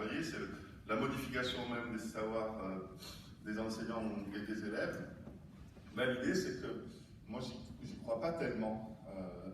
travailler, c'est la modification même des savoirs des enseignants et des élèves. Mais l'idée, c'est que moi, j'y crois pas tellement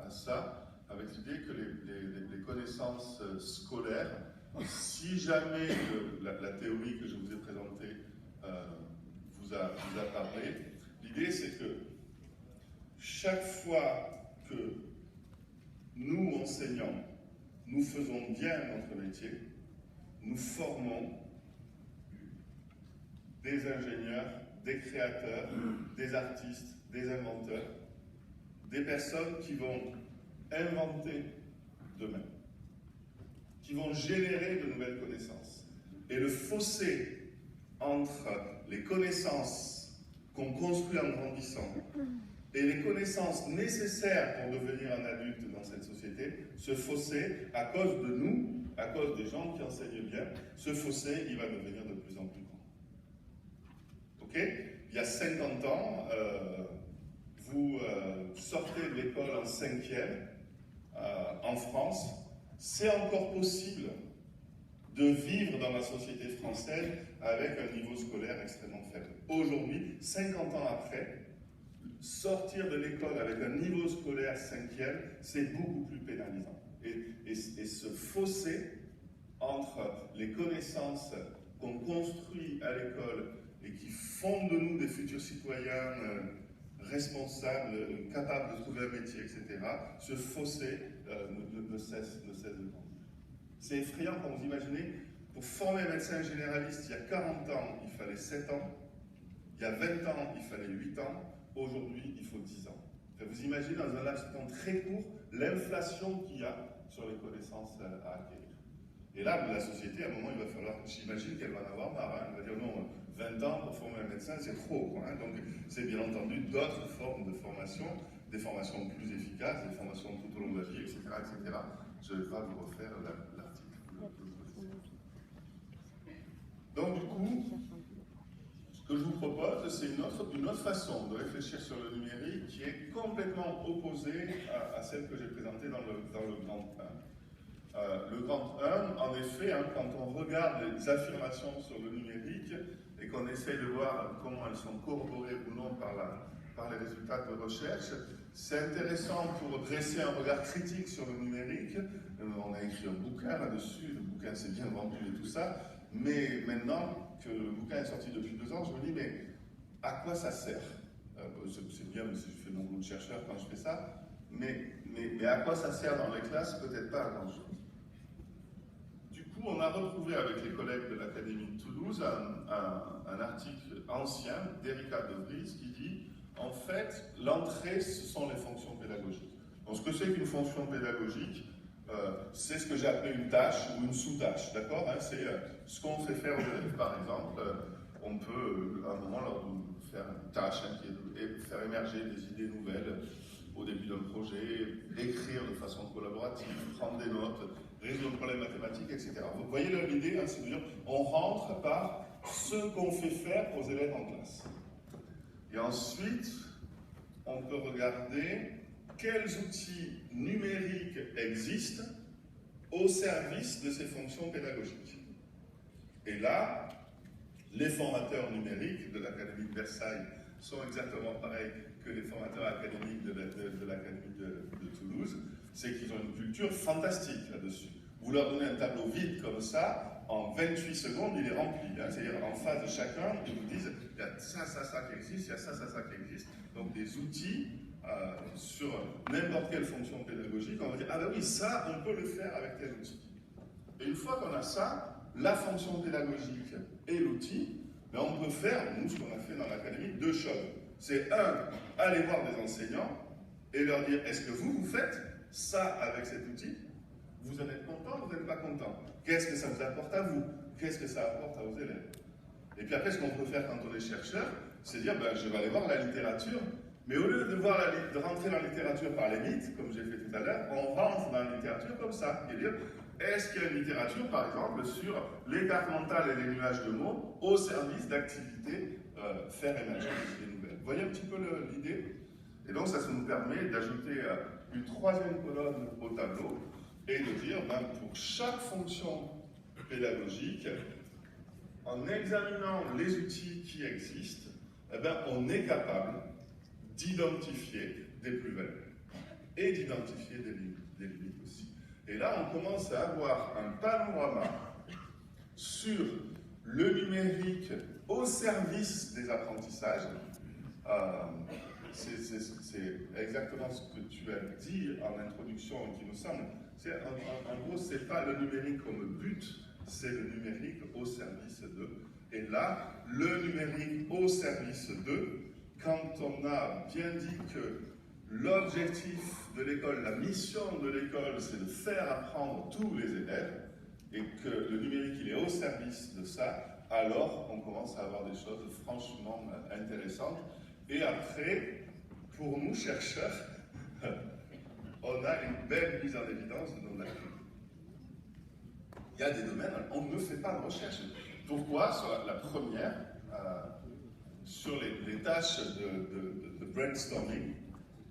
à ça, avec l'idée que les connaissances scolaires, si jamais la théorie que je vous ai présentée vous a parlé, l'idée, c'est que chaque fois que nous, enseignants, nous faisons bien notre métier, nous formons des ingénieurs, des créateurs, des artistes, des inventeurs, des personnes qui vont inventer demain, qui vont générer de nouvelles connaissances. Et le fossé entre les connaissances qu'on construit en grandissant et les connaissances nécessaires pour devenir un adulte dans cette société, ce fossé, à cause de nous, à cause des gens qui enseignent bien, ce fossé, il va devenir de plus en plus grand. Ok ? Il y a 50 ans, vous sortez de l'école en 5e en France, c'est encore possible de vivre dans la société française avec un niveau scolaire extrêmement faible. Aujourd'hui, 50 ans après, sortir de l'école avec un niveau scolaire 5e, c'est beaucoup plus pénalisant. Et ce fossé entre les connaissances qu'on construit à l'école et qui font de nous des futurs citoyens responsables, capables de trouver un métier, etc., ce fossé ne cesse de grandir. C'est effrayant quand vous imaginez, pour former un médecin généraliste, il y a 40 ans, il fallait 7 ans, il y a 20 ans, il fallait 8 ans, aujourd'hui, il faut 10 ans. Vous imaginez dans un laps de temps très court l'inflation qu'il y a sur les connaissances à acquérir. Et là, la société, à un moment, il va falloir, j'imagine qu'elle va en avoir marre. Elle va dire non, 20 ans pour former un médecin, c'est trop. Quoi, hein. Donc, c'est bien entendu d'autres formes de formation, des formations plus efficaces, des formations tout au long de la vie, etc. etc. Je ne vais pas vous refaire l'article. Donc, du coup, ce que je vous propose, c'est une autre façon de réfléchir sur le numérique qui est complètement opposée à celle que j'ai présentée dans le grand 1. Le grand 1, en effet, hein, quand on regarde les affirmations sur le numérique et qu'on essaie de voir comment elles sont corroborées ou non par les résultats de recherche, c'est intéressant pour dresser un regard critique sur le numérique. On a écrit un bouquin là-dessus, le bouquin s'est bien vendu et tout ça, mais maintenant que le bouquin est sorti depuis 2 ans, je me dis, mais à quoi ça sert? C'est bien, je fais mon boulot de chercheur quand je fais ça, mais à quoi ça sert dans les classes? Peut-être pas à grand-chose. Du coup, on a retrouvé avec les collègues de l'Académie de Toulouse un article ancien d'Erika De Vries qui dit, en fait, l'entrée, ce sont les fonctions pédagogiques. Donc, ce que c'est qu'une fonction pédagogique, c'est ce que j'ai appelé une tâche ou une sous-tâche, d'accord, hein, c'est ce qu'on fait faire aux élèves. Par exemple, on peut, à un moment, leur faire une tâche hein, qui est faire émerger des idées nouvelles au début d'un projet, écrire de façon collaborative, prendre des notes, résoudre un problème mathématique, etc. Vous voyez l'idée, hein, c'est de dire on rentre par ce qu'on fait faire aux élèves en classe. Et ensuite, on peut regarder quels outils numériques existent au service de ces fonctions pédagogiques. Et là, les formateurs numériques de l'Académie de Versailles sont exactement pareils que les formateurs académiques de l'Académie de Toulouse, c'est qu'ils ont une culture fantastique là-dessus. Vous leur donnez un tableau vide comme ça, en 28 secondes, il est rempli. Hein, c'est-à-dire en face de chacun, ils vous disent, il y a ça qui existe, il y a ça qui existe. Donc des outils sur n'importe quelle fonction pédagogique, on va dire, ah ben oui, ça, on peut le faire avec tel outil. Et une fois qu'on a ça, la fonction pédagogique et l'outil, ben on peut faire, nous, ce qu'on a fait dans l'académie, 2 choses. C'est aller voir des enseignants et leur dire, est-ce que vous faites ça avec cet outil? Vous en êtes content, vous n'êtes pas content? Qu'est-ce que ça vous apporte à vous? Qu'est-ce que ça apporte à vos élèves? Et puis après, ce qu'on peut faire quand on est chercheur, c'est dire, ben, je vais aller voir la littérature, mais au lieu de rentrer dans la littérature par les mythes, comme j'ai fait tout à l'heure, on rentre dans la littérature comme ça, et dire, est-ce qu'il y a une littérature, par exemple, sur les cartes mentales et les nuages de mots au service d'activités faire émerger des nouvelles? Vous voyez un petit peu l'idée? Et donc, ça nous permet d'ajouter une 3e colonne au tableau et de dire, ben, pour chaque fonction pédagogique, en examinant les outils qui existent, eh ben, on est capable d'identifier des plus-values et d'identifier des limites aussi. Et là, on commence à avoir un panorama sur le numérique au service des apprentissages. C'est exactement ce que tu as dit en introduction qui nous semble. En gros, ce n'est pas le numérique comme but, c'est le numérique au service d'eux. Et là, le numérique au service d'eux, quand on a bien dit que l'objectif de l'école, la mission de l'école, c'est de faire apprendre tous les élèves, et que le numérique il est au service de ça, alors on commence à avoir des choses franchement intéressantes. Et après, pour nous chercheurs, on a une belle mise en évidence de nos lacunes. Il y a des domaines, on ne fait pas de recherche. Pourquoi? Sur la première, sur les tâches de brainstorming,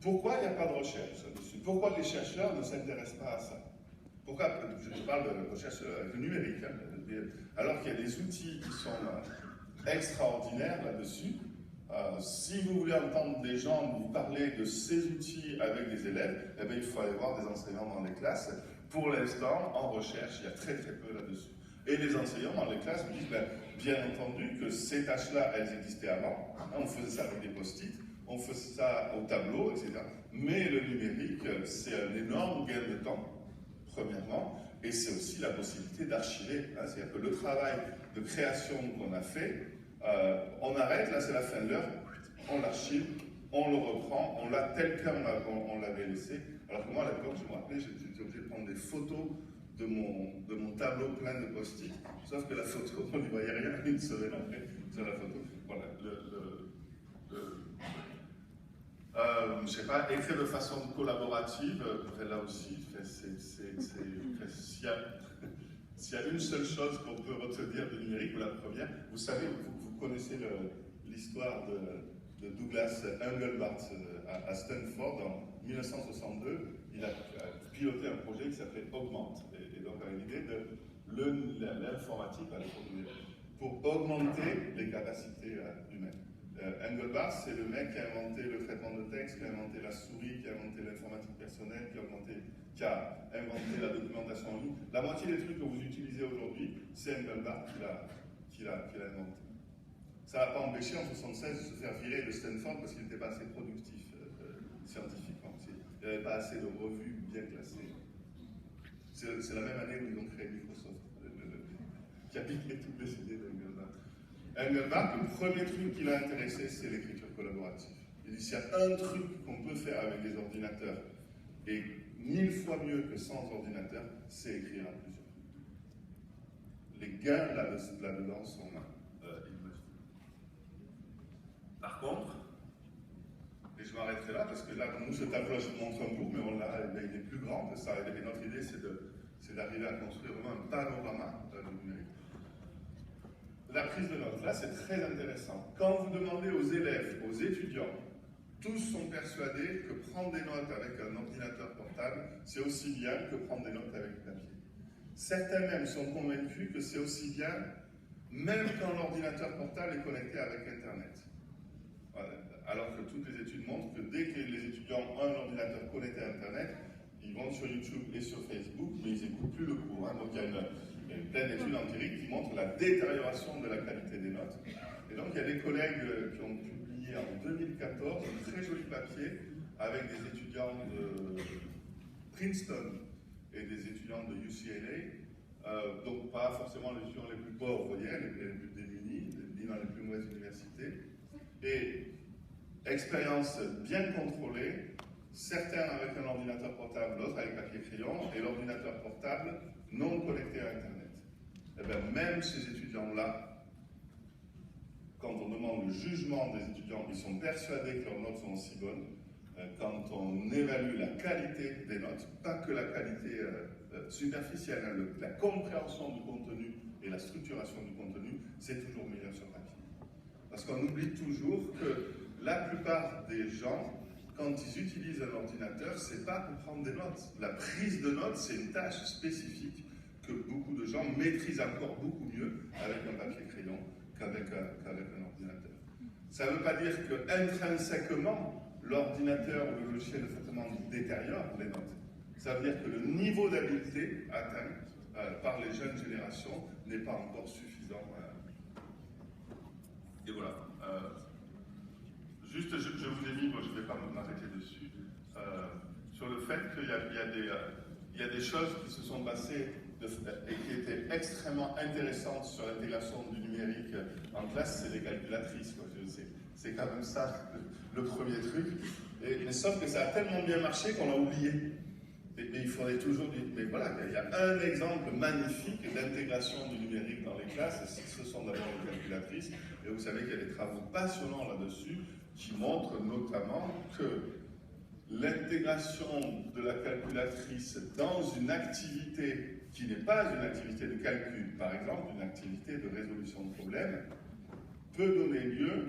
pourquoi il n'y a pas de recherche là-dessus? Pourquoi les chercheurs ne s'intéressent pas à ça? Pourquoi? Je parle de recherche numérique, hein, alors qu'il y a des outils qui sont extraordinaires là-dessus. Si vous voulez entendre des gens vous parler de ces outils avec des élèves, eh bien, il faut aller voir des enseignants dans les classes. Pour l'instant, en recherche, il y a très très peu là-dessus. Et les enseignants dans les classes me disent, ben, bien entendu que ces tâches-là, elles existaient avant. Hein, on faisait ça avec des post-it, on faisait ça au tableau, etc. Mais le numérique, c'est un énorme gain de temps, premièrement, et c'est aussi la possibilité d'archiver. Hein, c'est-à-dire que le travail de création qu'on a fait, on arrête, là c'est la fin de l'heure, on l'archive, on le reprend, on l'a tel qu'on l'avait laissé. Alors que moi, à l'époque, je me rappelais, j'étais obligé de prendre des photos de mon tableau plein de post-it, sauf que la photo, on n'y voyait rien une semaine après sur la photo. Voilà, je sais pas, écrire de façon collaborative, là aussi, s'il y a une seule chose qu'on peut retenir du numérique, ou la première, vous savez, vous connaissez l'histoire de Douglas Engelbart à Stanford en 1962. Il a piloté un projet qui s'appelait Augmente, et donc avec l'idée de l'informatique pour augmenter les capacités humaines. Engelbart, c'est le mec qui a inventé le traitement de texte, qui a inventé la souris, qui a inventé l'informatique personnelle, qui a inventé la documentation en ligne. La moitié des trucs que vous utilisez aujourd'hui, c'est Engelbart qui l'a inventé. Ça n'a pas empêché en 1976 de se faire virer de Stanford parce qu'il n'était pas assez productif scientifiquement. Il n'y avait pas assez de revues bien classées. C'est la même année où ils ont créé Microsoft, qui a piqué toutes les idées d'Engelbart. Engelbart, le premier truc qui l'a intéressé, c'est l'écriture collaborative. Il dit, s'il y a un truc qu'on peut faire avec des ordinateurs, et 1000 fois mieux que sans ordinateur, c'est écrire à plusieurs. Les gains là-dedans sont immenses. Par contre, et je m'arrêterai là, parce que là, nous, ce tableau, je vous montre un bout, mais il est plus grand que ça. Et notre idée, c'est d'arriver à construire vraiment un panorama du numérique. La prise de notes, là, c'est très intéressant. Quand vous demandez aux élèves, aux étudiants, tous sont persuadés que prendre des notes avec un ordinateur portable, c'est aussi bien que prendre des notes avec du papier. Certains même sont convaincus que c'est aussi bien, même quand l'ordinateur portable est connecté avec Internet. Voilà. Alors que toutes les études montrent que dès que les étudiants ont un ordinateur connecté à Internet, ils vont sur YouTube et sur Facebook, mais ils n'écoutent plus le cours. Hein. Donc il y a plein d'études empiriques qui montrent la détérioration de la qualité des notes. Et donc il y a des collègues qui ont publié en 2014 un très joli papier avec des étudiants de Princeton et des étudiants de UCLA, donc pas forcément les étudiants les plus pauvres, vous voyez, les plus démunis, dans les plus mauvaises universités. Et expérience bien contrôlée, certains avec un ordinateur portable, d'autres avec papier-crayon, et l'ordinateur portable non connecté à Internet. Et bien, même ces étudiants-là, quand on demande le jugement des étudiants, ils sont persuadés que leurs notes sont aussi bonnes. Quand on évalue la qualité des notes, pas que la qualité superficielle, hein, la compréhension du contenu et la structuration du contenu, c'est toujours meilleur sur papier. Parce qu'on oublie toujours que la plupart des gens, quand ils utilisent un ordinateur, c'est pas pour prendre des notes. La prise de notes, c'est une tâche spécifique que beaucoup de gens maîtrisent encore beaucoup mieux avec un papier crayon qu'avec un ordinateur. Ça ne veut pas dire qu'intrinsèquement, l'ordinateur ou le logiciel de traitement détériore les notes. Ça veut dire que le niveau d'habileté atteint par les jeunes générations n'est pas encore suffisant. Et voilà. Juste, je vous ai mis, moi je ne vais pas m'arrêter dessus, sur le fait qu'il y a des choses qui se sont passées et qui étaient extrêmement intéressantes sur l'intégration du numérique en classe, c'est les calculatrices. C'est quand même ça le premier truc. Mais sauf que ça a tellement bien marché qu'on l'a oublié. Mais il faudrait toujours dire, mais voilà, il y a un exemple magnifique d'intégration du numérique dans les classes, ce sont d'abord les calculatrices, et vous savez qu'il y a des travaux passionnants là-dessus qui montrent notamment que l'intégration de la calculatrice dans une activité qui n'est pas une activité de calcul, par exemple une activité de résolution de problèmes, peut donner lieu